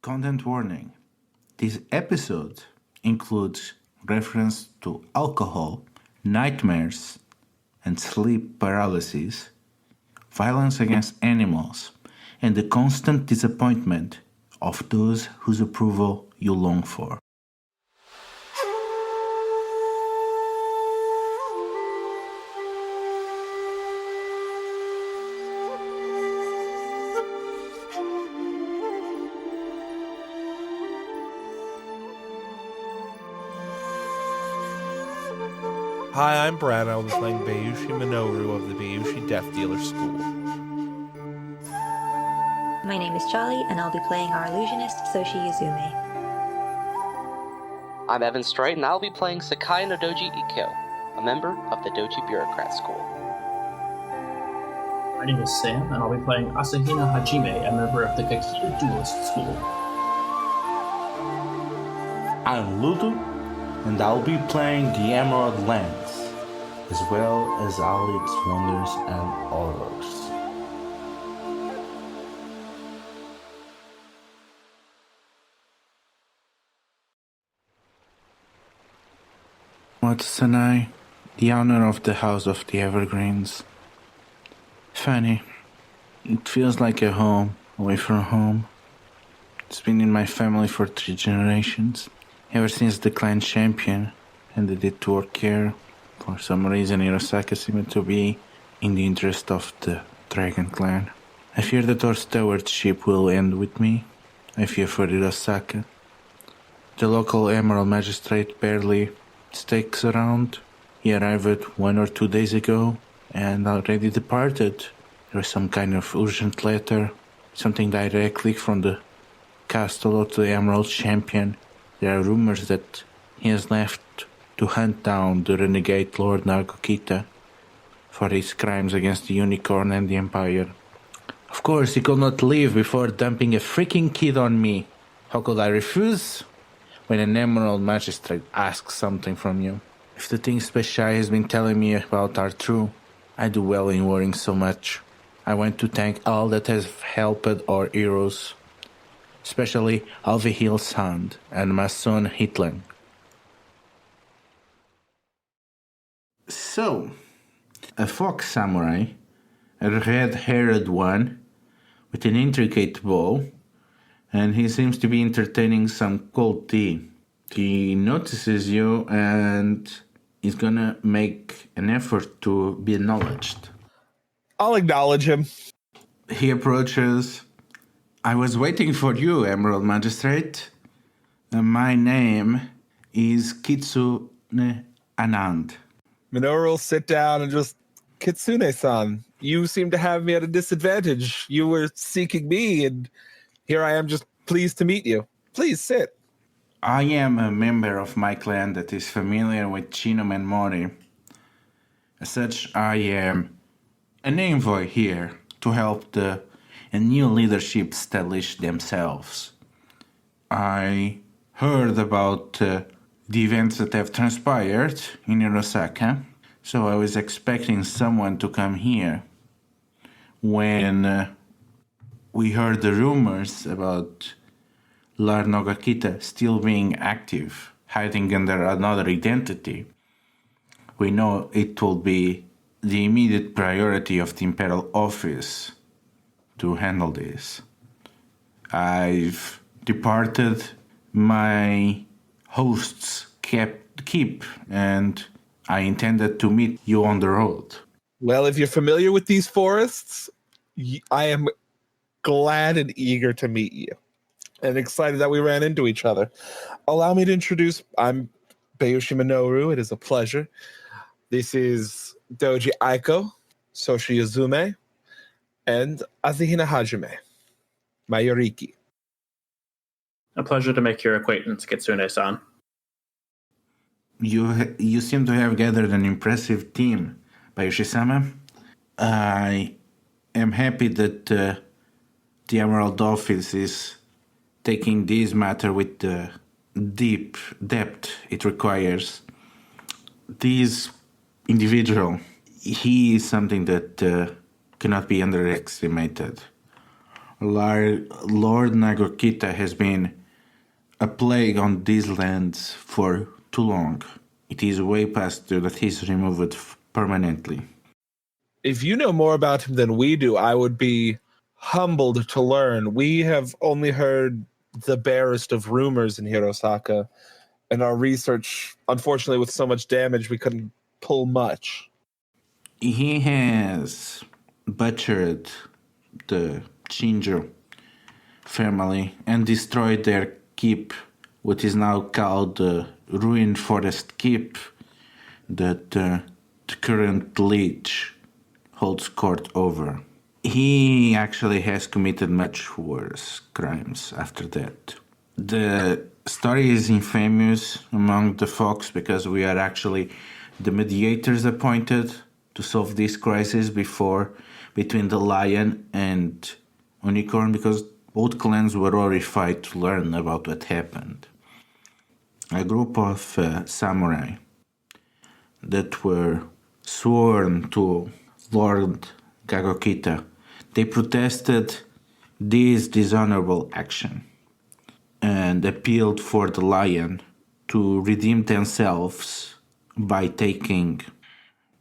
Content warning. This episode includes reference to alcohol, nightmares, and sleep paralysis, violence against animals, and the constant disappointment of those whose approval you long for. Hi, I'm Brad. I'll be playing Bayushi Minoru of the Bayushi Death Dealer School. My name is Charlie, and I'll be playing our illusionist, Soshi Yuzume. I'm Evan Straight, and I'll be playing Sakai-no-Doji Ikkyo, a member of the Doji Bureaucrat School. My name is Sam, and I'll be playing Asahina Hajime, a member of the Gakita Duelist School. I'm Ludo, and I'll be playing the Emerald Lands, as well as all its wonders and horrors. What's Sanai, the owner of the House of the Evergreens? Funny, it feels like a home away from home. It's been in my family for 3 generations, ever since the clan champion ended it to work here. For some reason, Hirosaka seemed to be in the interest of the Dragon Clan. I fear that our stewardship will end with me. I fear for Hirosaka. The local Emerald Magistrate barely sticks around. He arrived 1 or 2 days ago and already departed. There was some kind of urgent letter, something directly from the castle to the Emerald Champion. There are rumors that he has left to hunt down the renegade Lord Nagokita for his crimes against the Unicorn and the Empire. Of course, he could not leave before dumping a freaking kid on me. How could I refuse when an Emerald Magistrate asks something from you? If the things Peshai has been telling me about are true, I do well in worrying so much. I want to thank all that has helped our heroes, especially Alvehil's Hand and my son Hitler. So, a fox samurai, a red-haired one, with an intricate bow, and he seems to be entertaining some cold tea. He notices you and is gonna make an effort to be acknowledged. I'll acknowledge him. He approaches. I was waiting for you, Emerald Magistrate. My name is Kitsune Anand. Minoru will sit down and just, Kitsune-san, you seem to have me at a disadvantage. You were seeking me, and here I am just pleased to meet you. Please sit. I am a member of my clan that is familiar with Shinom and Mori. As such, I am an envoy here to help the new leadership establish themselves. I heard about the events that have transpired in Hirosaka, so I was expecting someone to come here. When we heard the rumors about Lord Nagokita still being active, hiding under another identity, we know it will be the immediate priority of the Imperial Office to handle this. I've departed my host's keep, and I intended to meet you on the road. Well, if you're familiar with these forests, I am glad and eager to meet you, and excited that we ran into each other. Allow me to introduce, I'm Bayushi Minoru. It is a pleasure. This is Doji Aiko, Soshi Yuzume, and Asahina Hajime, my Yoriki. A pleasure to make your acquaintance, Kitsune-san. You seem to have gathered an impressive team, Bayushi-sama. I am happy that the Emerald Office is taking this matter with the deep depth it requires. This individual, he is something that cannot be underestimated. Lord Nagokita has been a plague on these lands for too long. It is way past due that he's removed permanently. If you know more about him than we do, I would be humbled to learn. We have only heard the barest of rumors in Hirosaka, and our research, unfortunately, with so much damage, we couldn't pull much. He has butchered the Shinjo family and destroyed their keep, what is now called the Ruined Forest Keep, that the current Lich holds court over. He actually has committed much worse crimes after that. The story is infamous among the folks because we are actually the mediators appointed to solve this crisis between the lion and unicorn, because both clans were horrified to learn about what happened. A group of samurai that were sworn to Lord Nagokita, they protested this dishonorable action and appealed for the lion to redeem themselves by taking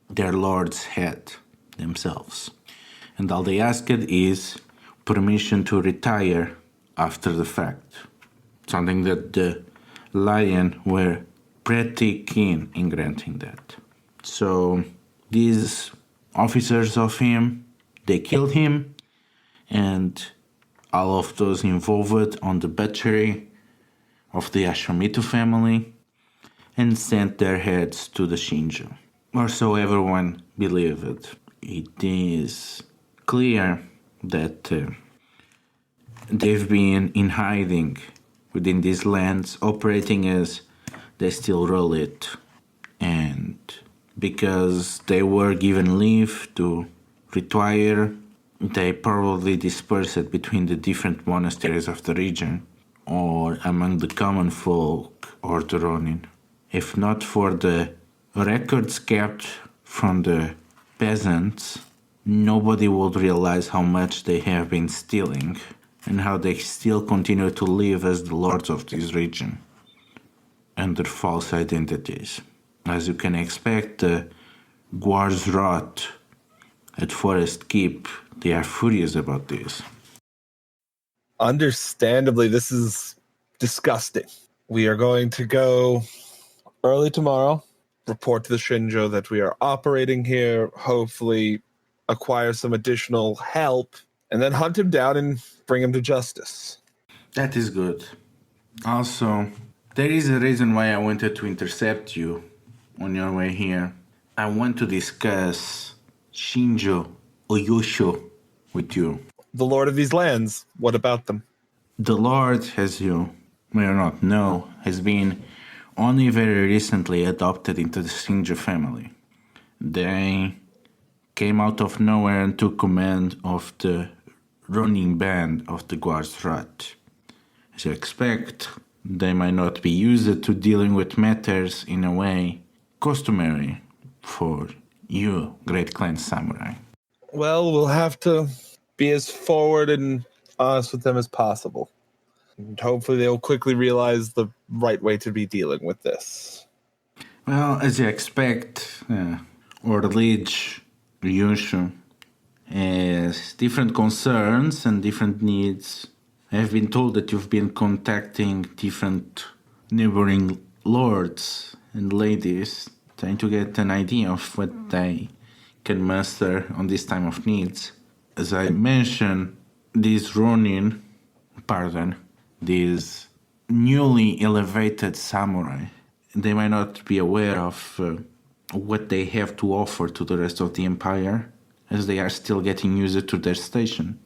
their lord's head themselves. And all they asked is permission to retire after the fact. Something that the lion were pretty keen in granting that. So these officers of him, they killed him, and all of those involved on the butchery of the Ashamitu family, and sent their heads to the Shinjo. Or so everyone believed. It is clear that they've been in hiding within these lands, operating as they still rule it. And because they were given leave to retire, they probably dispersed it between the different monasteries of the region or among the common folk or the Ronin. If not for the records kept from the peasants, nobody would realize how much they have been stealing and how they still continue to live as the lords of this region under false identities. As you can expect, the guards rot at Forest Keep, they are furious about this. Understandably, this is disgusting. We are going to go early tomorrow, report to the Shinjo that we are operating here, hopefully acquire some additional help, and then hunt him down and bring him to justice. That is good. Also, there is a reason why I wanted to intercept you on your way here. I want to discuss Shinjo Huíhuísū with you. The lord of these lands, what about them? The Lord, as you may or not know, has been only very recently adopted into the Shinjo family. They came out of nowhere and took command of the running band of the Guards Rat. As you expect, they might not be used to dealing with matters in a way customary for you, Great Clan Samurai. Well, we'll have to be as forward and honest with them as possible. And hopefully they'll quickly realize the right way to be dealing with this. Well, as you expect, our liege, Ryushu, has different concerns and different needs. I have been told that you've been contacting different neighboring lords and ladies, trying to get an idea of what they can muster on this time of needs. As I mentioned, these these newly elevated samurai, they might not be aware of what they have to offer to the rest of the empire, as they are still getting used to their station.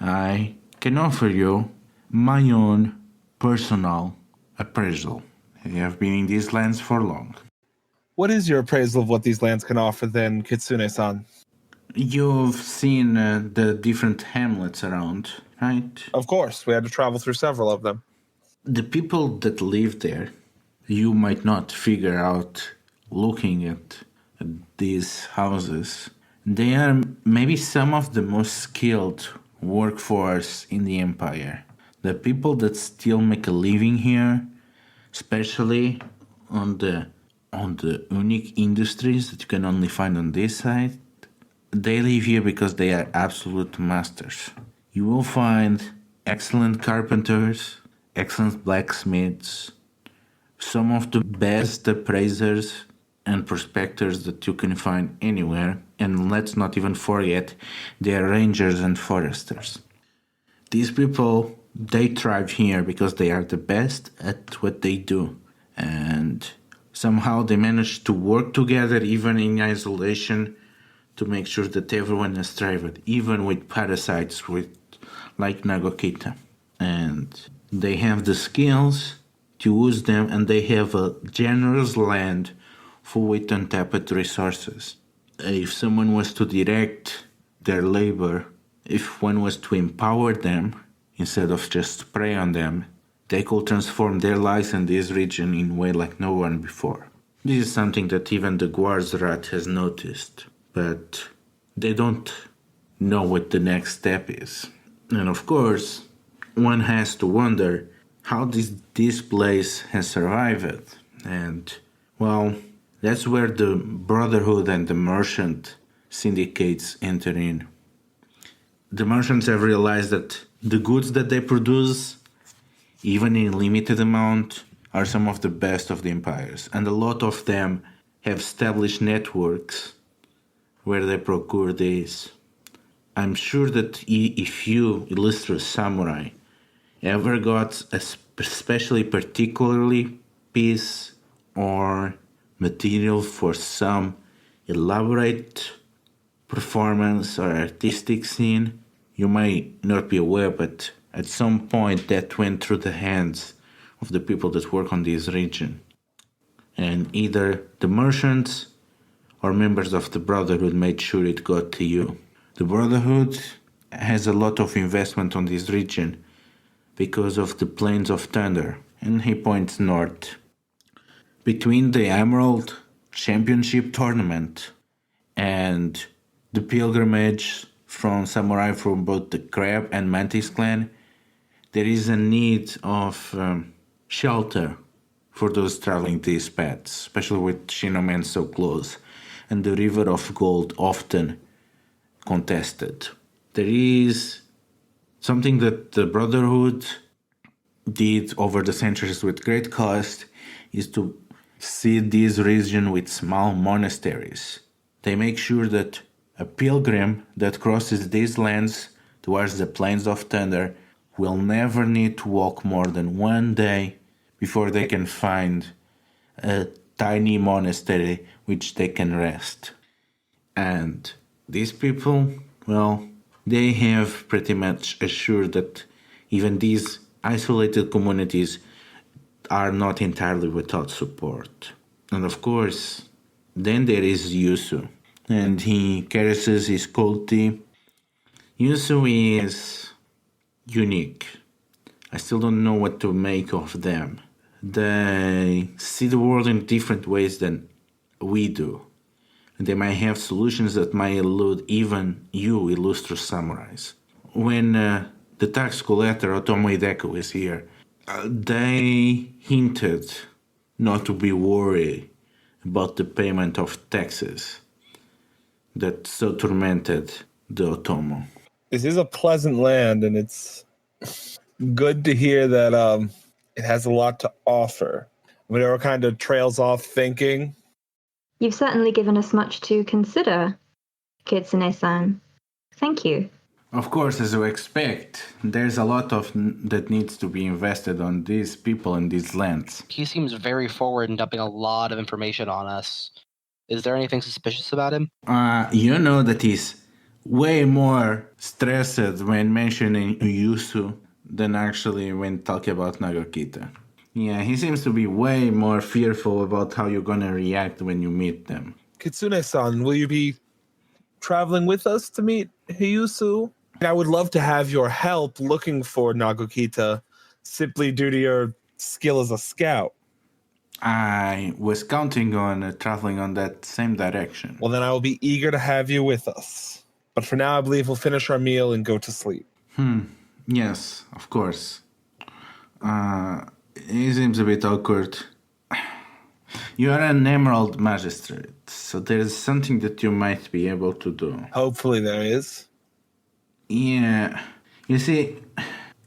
I can offer you my own personal appraisal. I have been in these lands for long. What is your appraisal of what these lands can offer then, Kitsune-san? You've seen the different hamlets around, right? Of course, we had to travel through several of them. The people that live there, you might not figure out looking at these houses. They are maybe some of the most skilled workforce in the empire. The people that still make a living here, especially on the unique industries that you can only find on this side, they live here because they are absolute masters. You will find excellent carpenters, excellent blacksmiths, some of the best appraisers and prospectors that you can find anywhere, and let's not even forget the rangers and foresters. These people, they thrive here because they are the best at what they do, and somehow they manage to work together even in isolation to make sure that everyone is thrived, even with parasites like Nagokita. And they have the skills to use them, and they have a generous land full with untapped resources. If someone was to direct their labor, if one was to empower them instead of just prey on them, they could transform their lives in this region in a way like no one before. This is something that even the Guarzrat has noticed, but they don't know what the next step is. And of course, one has to wonder how this place has survived. And, well, that's where the Brotherhood and the merchant syndicates enter in. The merchants have realized that the goods that they produce, even in limited amount, are some of the best of the empires. And a lot of them have established networks where they procure these. I'm sure that if you, illustrious samurai, ever got a especially particularly piece or material for some elaborate performance or artistic scene, you might not be aware, but at some point that went through the hands of the people that work on this region. And either the merchants or members of the Brotherhood made sure it got to you. The Brotherhood has a lot of investment on this region because of the Plains of Thunder, and he points north. Between the Emerald Championship Tournament and the pilgrimage from samurai from both the Crab and Mantis clan, there is a need of shelter for those traveling these paths, especially with Shinomen so close, and the River of Gold often contested. There is something that the Brotherhood did over the centuries with great cost, is to seed this region with small monasteries. They make sure that a pilgrim that crosses these lands towards the Plains of Thunder will never need to walk more than one day before they can find a tiny monastery which they can rest. And these people, well, they have pretty much assured that even these isolated communities are not entirely without support. And of course, then there is Yuzu, and he caresses his culti. Yuzu is unique. I still don't know what to make of them. They see the world in different ways than we do. And they might have solutions that might elude even you, illustrious samurais. When the tax collector Otomo Hideko is here, they hinted not to be worried about the payment of taxes that so tormented the Otomo. This is a pleasant land, and it's good to hear that it has a lot to offer. Whatever kind of trails off thinking. You've certainly given us much to consider, Kitsune-san. Thank you. Of course, as you expect, there's a lot of that needs to be invested on these people and these lands. He seems very forward and dumping a lot of information on us. Is there anything suspicious about him? You know that he's way more stressed when mentioning Yuzu than actually when talking about Nagokita. Yeah, he seems to be way more fearful about how you're gonna react when you meet them. Kitsune-san, will you be traveling with us to meet Hiyusu? I would love to have your help looking for Nagokita, simply due to your skill as a scout. I was counting on traveling on that same direction. Well, then I will be eager to have you with us. But for now, I believe we'll finish our meal and go to sleep. Yes, of course. It seems a bit awkward. You are an emerald magistrate, so there is something that you might be able to do. Hopefully there is. Yeah. You see,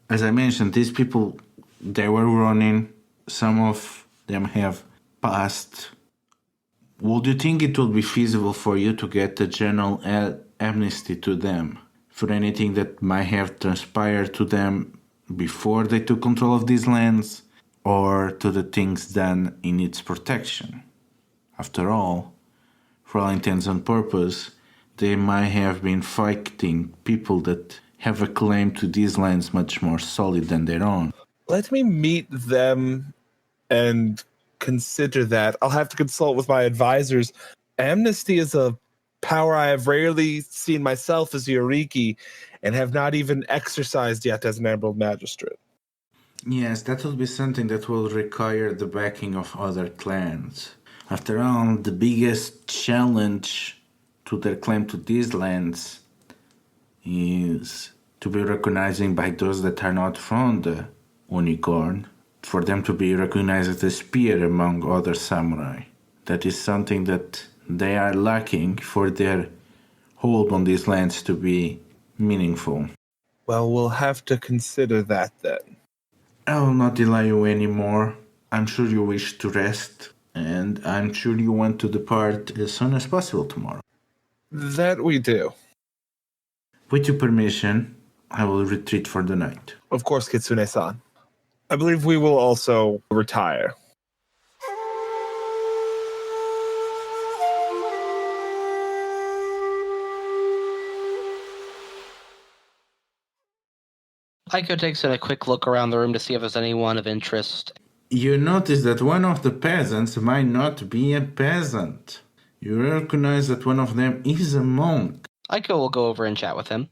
as I mentioned, these people, they were running. Some of them have passed. Would you think it would be feasible for you to get a general amnesty to them for anything that might have transpired to them before they took control of these lands, or to the things done in its protection? After all, for all intents and purposes, they might have been fighting people that have a claim to these lands much more solid than their own. Let me meet them and consider that. I'll have to consult with my advisors. Amnesty is a power I have rarely seen myself as Yoriki and have not even exercised yet as an Emerald Magistrate. Yes, that will be something that will require the backing of other clans. After all, the biggest challenge to their claim to these lands is to be recognized by those that are not from the unicorn, for them to be recognized as a spear among other samurai. That is something that they are lacking for their hold on these lands to be meaningful. Well, we'll have to consider that then. I will not delay you anymore. I'm sure you wish to rest, and I'm sure you want to depart as soon as possible tomorrow. That we do. With your permission, I will retreat for the night. Of course, Kitsune-san. I believe we will also retire. Aiko takes a quick look around the room to see if there's anyone of interest. You notice that one of the peasants might not be a peasant. You recognize that one of them is a monk. Aiko will go over and chat with him.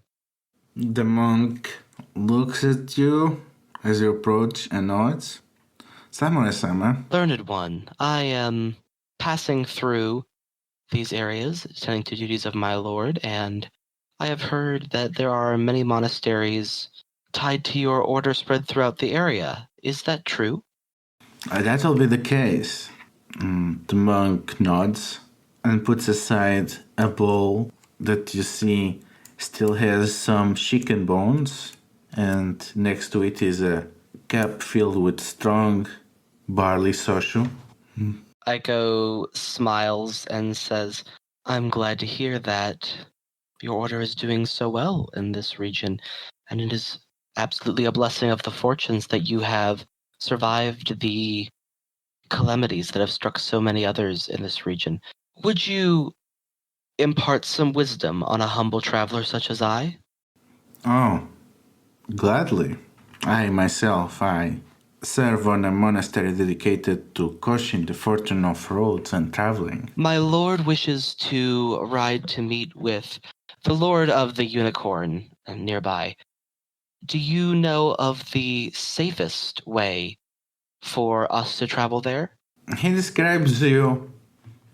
The monk looks at you as you approach and nods. Samurai-sama. Learned one, I am passing through these areas, attending to duties of my lord, and I have heard that there are many monasteries tied to your order spread throughout the area. Is that true? That will be the case. The monk nods and puts aside a bowl that you see still has some chicken bones, and next to it is a cup filled with strong barley soshu. Aiko smiles and says, I'm glad to hear that your order is doing so well in this region, and it is absolutely a blessing of the fortunes that you have survived the calamities that have struck so many others in this region. Would you impart some wisdom on a humble traveler such as I? Oh, gladly. I serve on a monastery dedicated to Koshin, the fortune of roads and traveling. My lord wishes to ride to meet with the lord of the unicorn nearby. Do you know of the safest way for us to travel there? He describes you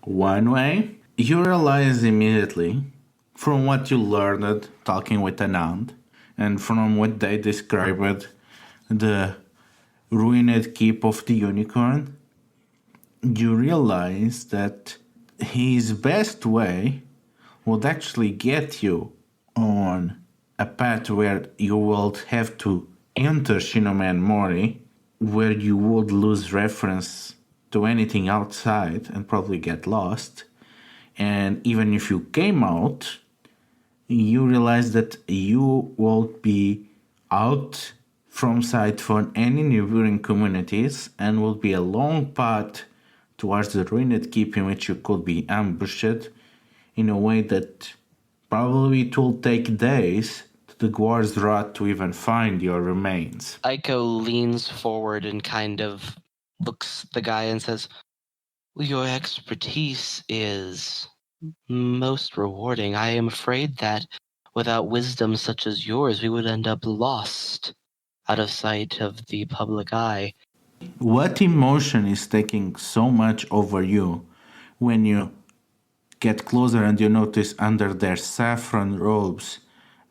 one way. You realize immediately from what you learned talking with an aunt and from what they described the ruined keep of the unicorn, you realize that his best way would actually get you on a path where you would have to enter Shinomen Mori, where you would lose reference to anything outside and probably get lost. And even if you came out, you realize that you will be out from sight for any neighboring communities and will be a long path towards the ruined keep in which you could be ambushed in a way that probably it will take days to the guards rot to even find your remains. Aiko leans forward and kind of looks the guy and says, your expertise is most rewarding. I am afraid that without wisdom such as yours, we would end up lost out of sight of the public eye. What emotion is taking so much over you when you get closer and you notice under their saffron robes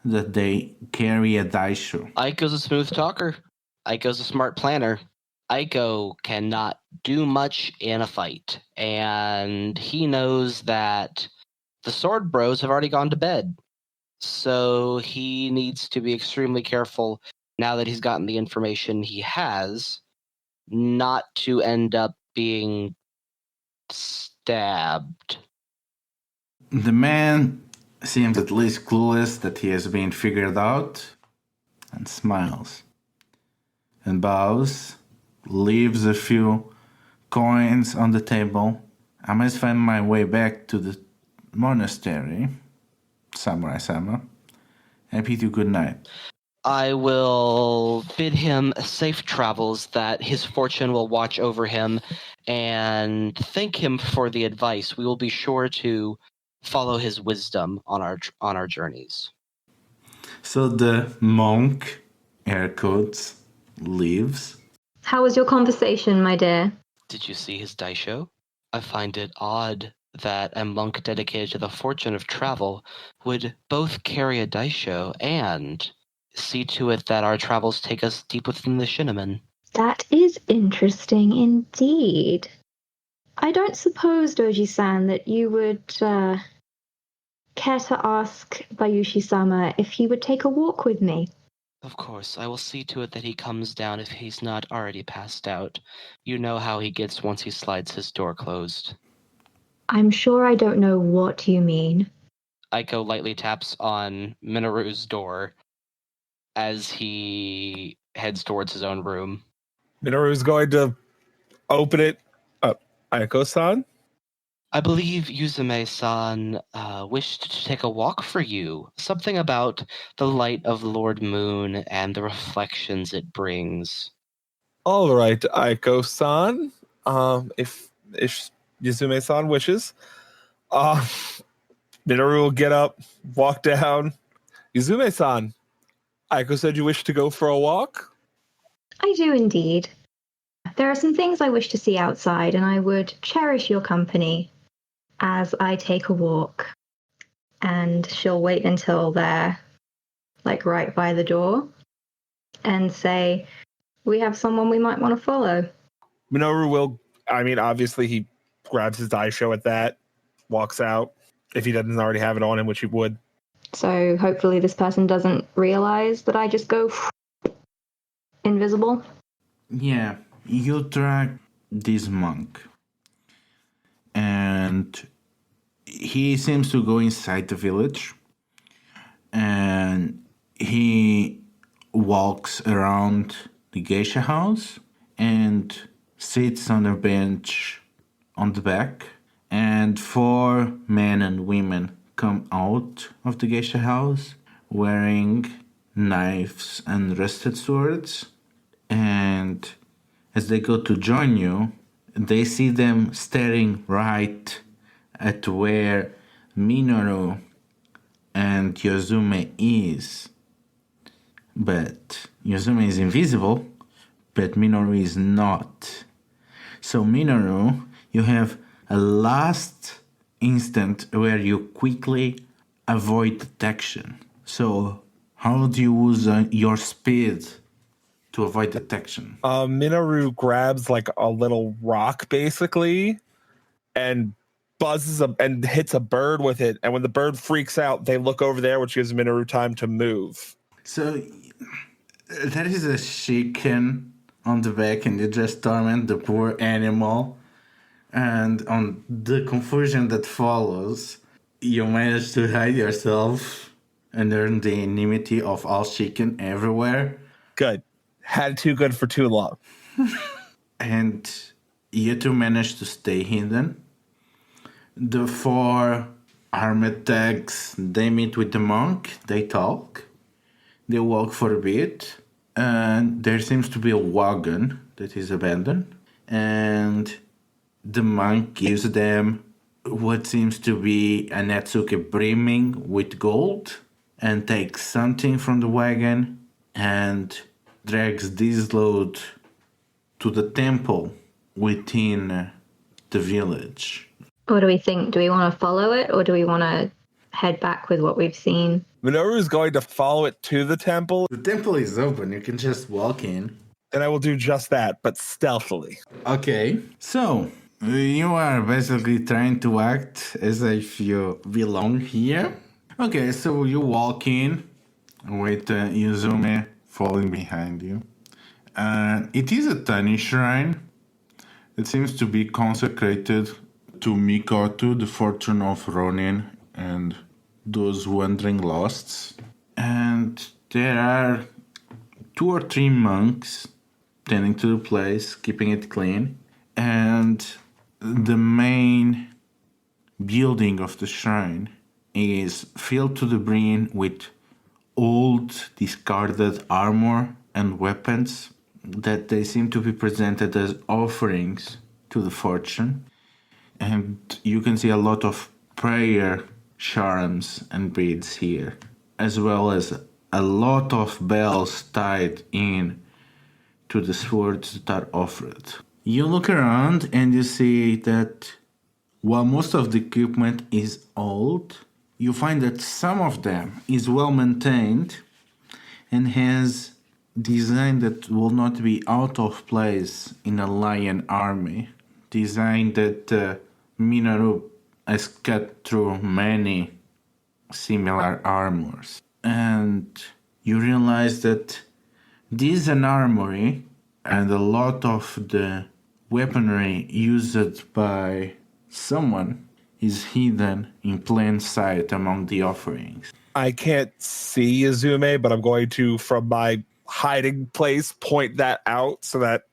that they carry a daisho. Aiko's a smooth talker. Aiko's a smart planner. Aiko cannot do much in a fight, and he knows that the sword bros have already gone to bed. So he needs to be extremely careful now that he's gotten the information he has, not to end up being stabbed. The man seems at least clueless that he has been figured out and smiles and bows, leaves a few coins on the table. I must find my way back to the monastery, Samurai-sama. I bid you good night. I will bid him safe travels, that his fortune will watch over him, and thank him for the advice. We will be sure to follow his wisdom on our journeys. So the monk, air quotes, leaves. How was your conversation, my dear? Did you see his daisho? I find it odd that a monk dedicated to the fortune of travel would both carry a daisho and see to it that our travels take us deep within the Shinneman. That is interesting indeed. I don't suppose, Doji-san, that you would care to ask Bayushi-sama if he would take a walk with me. Of course, I will see to it that he comes down if he's not already passed out. You know how he gets once he slides his door closed. I'm sure I don't know what you mean. Aiko lightly taps on Minoru's door as he heads towards his own room. Minoru's going to open it up. Aiko-san? I believe Yuzume-san wished to take a walk for you. Something about the light of Lord Moon and the reflections it brings. All right, Aiko-san. If Yuzume-san wishes, Minoru will get up, walk down. Yuzume-san, Aiko said you wish to go for a walk? I do indeed. There are some things I wish to see outside, and I would cherish your company as I take a walk. And she'll wait until they're like right by the door and say, we have someone we might want to follow. Minoru will, obviously he grabs his daisho at that, walks out, if he doesn't already have it on him, which he would. So hopefully this person doesn't realize that I just go invisible. Yeah, you track this monk. And he seems to go inside the village. And he walks around the geisha house and sits on a bench on the back. And 4 men and women come out of the geisha house wearing knives and rusted swords. And as they go to join you, they see them staring right at where Minoru and Yuzume is. But Yuzume is invisible, but Minoru is not. So Minoru, you have a last instant where you quickly avoid detection. So how do you use your speed to avoid detection? Minoru grabs like a little rock basically and buzzes and hits a bird with it. And when the bird freaks out, they look over there, which gives Minoru time to move. So there is a chicken on the back and you just torment the poor animal. And on the confusion that follows, you manage to hide yourself and earn the enmity of all chicken everywhere. Good. Had too good for too long. And you two manage to stay hidden. The 4 armored thugs, they meet with the monk, they talk, they walk for a bit, and there seems to be a wagon that is abandoned, and the monk gives them what seems to be a netsuke brimming with gold, and takes something from the wagon and drags this load to the temple within the village. What do we think? Do we want to follow it, or do we want to head back with what we've seen? Minoru is going to follow it to the temple, The temple is open. You can just walk in. and I will do just that, but stealthily. Okay. So, you are basically trying to act as if you belong here. Okay, so you walk in with Yuzume falling behind you. It is a tiny shrine. It seems to be consecrated to Mikoto, the fortune of Ronin, and those wandering losts. And there are 2 or 3 monks tending to the place, keeping it clean. And the main building of the shrine is filled to the brim with old, discarded armor and weapons that they seem to be presented as offerings to the fortune. And you can see a lot of prayer charms and beads here, as well as a lot of bells tied in to the swords that are offered. You look around and you see that while most of the equipment is old, you find that some of them is well maintained and has design that will not be out of place in a lion army. Design that Minoru has cut through many similar armors. And you realize that this is an armory, and a lot of the weaponry used by someone is hidden in plain sight among the offerings. I can't see Yuzume, but I'm going to, from my hiding place, point that out so that,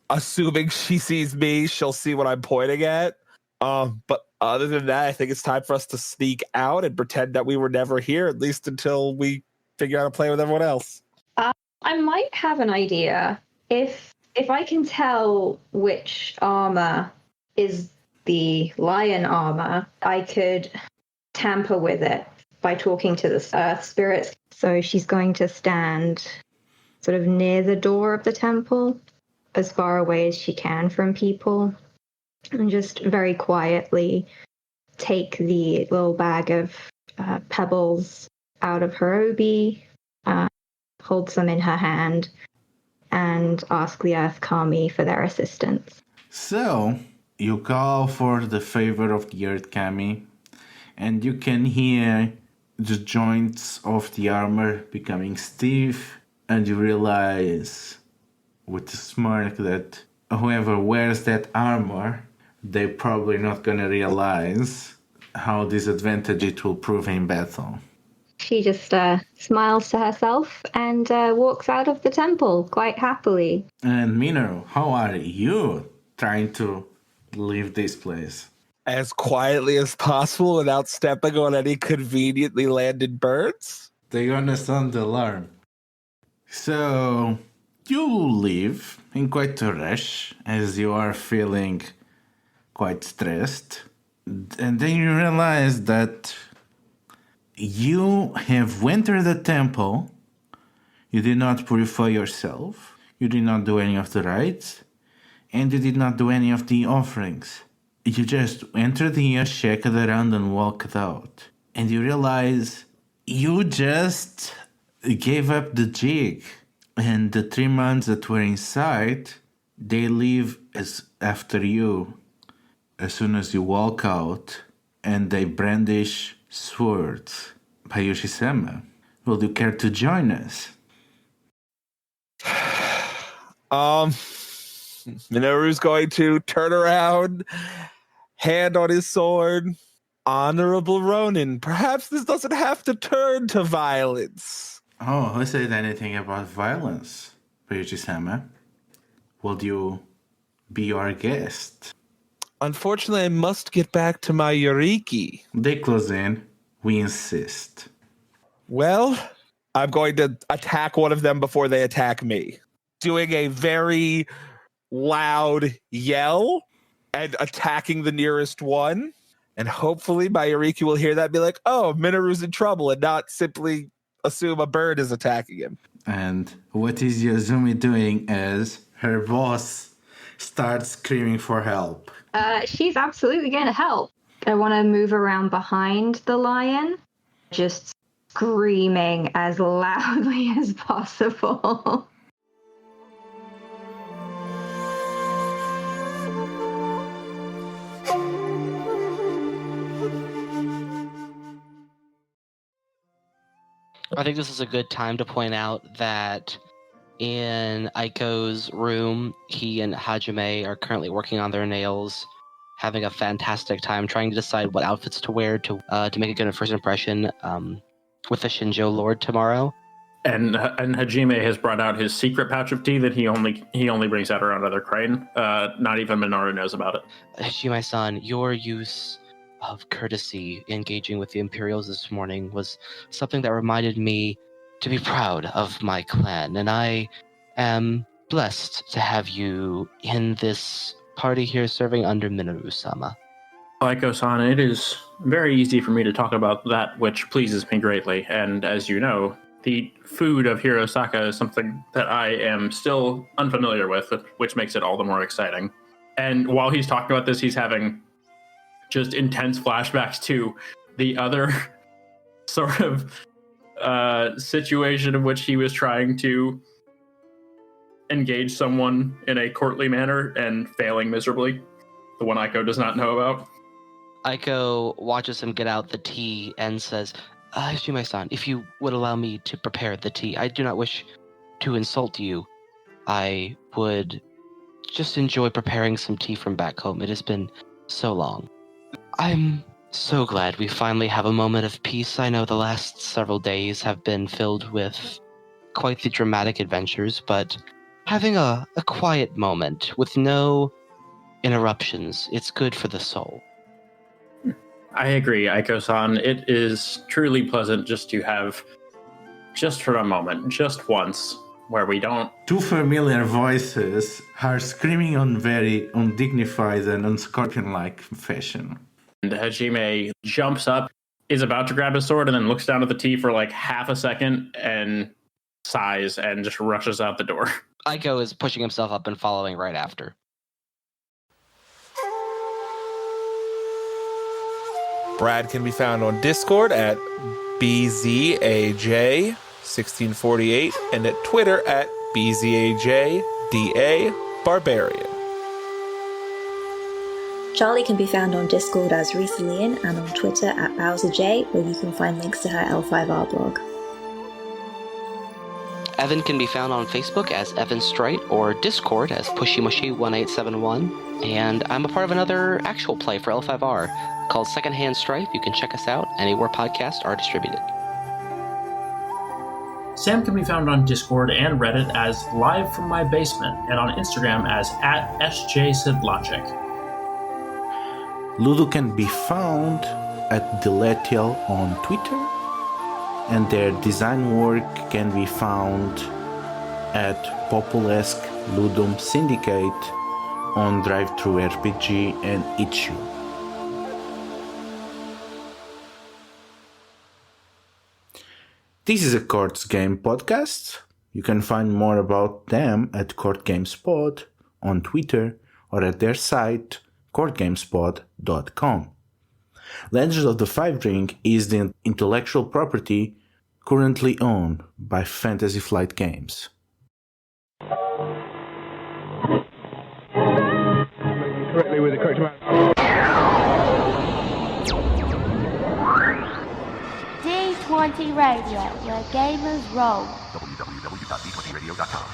assuming she sees me, she'll see what I'm pointing at. But other than that, I think it's time for us to sneak out and pretend that we were never here, at least until we figure out how to play with everyone else. I might have an idea. If I can tell which armor is the lion armor, I could tamper with it by talking to the earth spirits. So she's going to stand sort of near the door of the temple, as far away as she can from people, and just very quietly take the little bag of pebbles out of her obi, holds them in her hand, and ask the Earth Kami for their assistance. So, you call for the favor of the Earth Kami, and you can hear the joints of the armor becoming stiff, and you realize with a smirk that whoever wears that armor, they're probably not gonna realize how disadvantaged it will prove in battle. She just smiles to herself and walks out of the temple quite happily. And Minoru, how are you trying to leave this place? As quietly as possible without stepping on any conveniently landed birds? They're gonna sound the alarm. So, you leave in quite a rush as you are feeling quite stressed. And then you realize that you have entered the temple, you did not purify yourself, you did not do any of the rites, and you did not do any of the offerings. You just entered here, checked around, and walked out. And you realize you just gave up the jig. And the 3 months that were inside, they leave as after you as soon as you walk out, and they brandish swords. Bayushi-sama, will you care to join us? Minoru's going to turn around, hand on his sword. Honorable Ronin, perhaps this doesn't have to turn to violence. Oh, who said anything about violence, Bayushi-sama? Will you be our guest? Unfortunately, I must get back to my Yoriki. They close in. We insist. Well, I'm going to attack one of them before they attack me. Doing a very loud yell and attacking the nearest one. And hopefully my Yoriki will hear that and be like, oh, Minoru's in trouble, and not simply assume a bird is attacking him. And what is Yuzume doing as her boss starts screaming for help? She's absolutely going to help. I want to move around behind the lion, just screaming as loudly as possible. I think this is a good time to point out that in Aiko's room, he and Hajime are currently working on their nails, having a fantastic time trying to decide what outfits to wear to make a good first impression with the Shinjo Lord tomorrow. And Hajime has brought out his secret pouch of tea that he only brings out around other crane. Not even Minoru knows about it. Hajime-san, your use of courtesy engaging with the Imperials this morning was something that reminded me to be proud of my clan, and I am blessed to have you in this party here serving under Minoru-sama. Aiko-san, it is very easy for me to talk about that which pleases me greatly, and as you know, the food of Hirosaka is something that I am still unfamiliar with, which makes it all the more exciting. And while he's talking about this, he's having just intense flashbacks to the other sort of situation in which he was trying to engage someone in a courtly manner and failing miserably. The one Aiko does not know about. Aiko watches him get out the tea and says, Hajime-san, if you would allow me to prepare the tea, I do not wish to insult you. I would just enjoy preparing some tea from back home. It has been so long. I'm so glad we finally have a moment of peace. I know the last several days have been filled with quite the dramatic adventures, but having a quiet moment with no interruptions, it's good for the soul. I agree, Aiko-san. It is truly pleasant just to have, just for a moment, just once, where we don't... Two familiar voices are screaming on very undignified and unscorpion-like fashion. And Hajime jumps up, is about to grab his sword, and then looks down at the tea for like half a second and sighs and just rushes out the door. Aiko is pushing himself up and following right after. Brad can be found on Discord at BZAJ1648 and at Twitter at BZAJDA Charlie can be found on Discord as Reesalian and on Twitter at BowserJ, where you can find links to her L5R blog. Evan can be found on Facebook as Evan Strite or Discord as PushyMushy1871. And I'm a part of another actual play for L5R called Secondhand Strife. You can check us out anywhere podcasts are distributed. Sam can be found on Discord and Reddit as Live From My Basement and on Instagram as @SJSidLogic. Ludo can be found at Deletial on Twitter, and their design work can be found at Populesque Ludum Syndicate on DriveThruRPG and Itch.io. This is a Courtgames podcast. You can find more about them at Courtgames Pod on Twitter or at their site courtgamespod.com. Legends of the Five Ring is the intellectual property currently owned by Fantasy Flight Games. Correctly with the correct amount. D20 Radio, where gamers roll. www.d20radio.com.